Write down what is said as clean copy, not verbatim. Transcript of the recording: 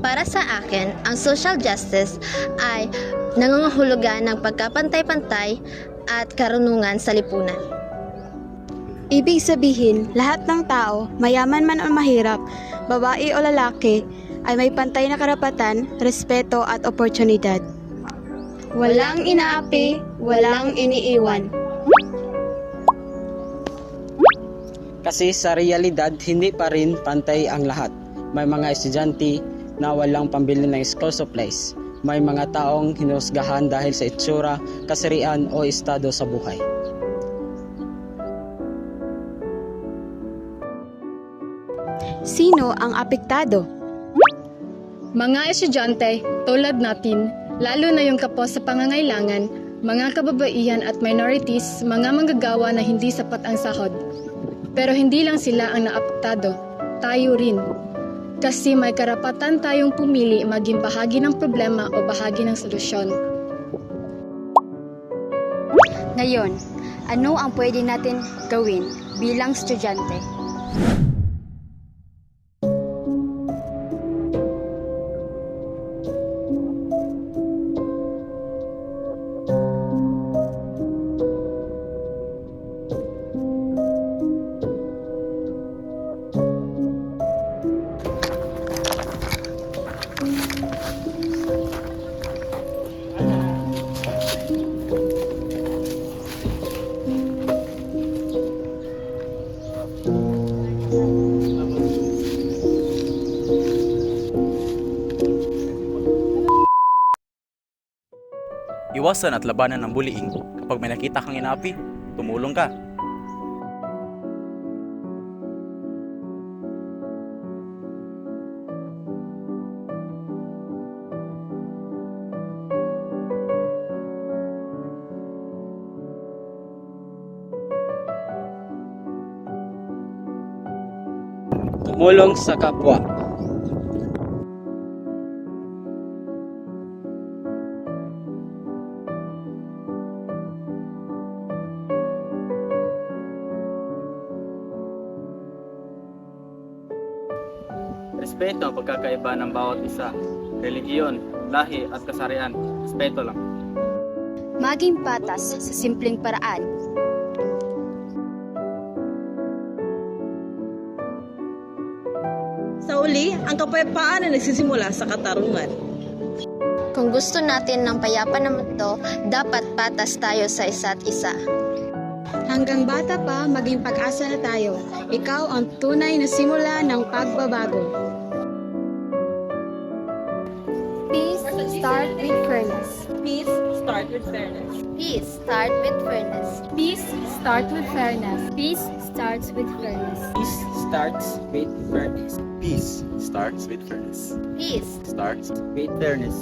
Para sa akin, ang social justice ay nangangahulugan ng pagkapantay-pantay at karunungan sa lipunan. Ibig sabihin, lahat ng tao, mayaman man o mahirap, babae o lalaki, ay may pantay na karapatan, respeto at oportunidad. Walang inaapi, walang iniiwan. Kasi sa realidad, hindi pa rin pantay ang lahat. May mga estudyante na walang pambili ng school supplies. May mga taong hinusgahan dahil sa itsura, kasarian o estado sa buhay. Sino ang apektado? Mga estudyante tulad natin, lalo na yung kapos sa pangangailangan, mga kababaihan at minorities, mga manggagawa na hindi sapat ang sahod. Pero hindi lang sila ang naapektado, tayo rin. Kasi may karapatan tayong pumili maging bahagi ng problema o bahagi ng solusyon. Ngayon, ano ang pwede natin gawin bilang estudyante? Iwasan at labanan ang bullying. Kapag may nakita kang inaapi, tumulong ka. Tumulong sa kapwa. Respeto ang pagkakaiba ng bawat isa. Relihiyon, lahi at kasarian. Respeto lang. Maging patas sa simpleng paraan. Sa uli, ang kapayapaan ay nagsisimula sa katarungan. Kung gusto natin ng payapa na mundo, dapat patas tayo sa isa't isa. Hanggang bata pa, maging pag-asa na tayo. Ikaw ang tunay na simula ng pagbabago. Peace start with fairness. Peace, start with fairness. Peace start with fairness. Peace start with fairness. Peace starts with fairness. Peace starts with fairness. Peace starts with fairness. Peace Starts With fairness.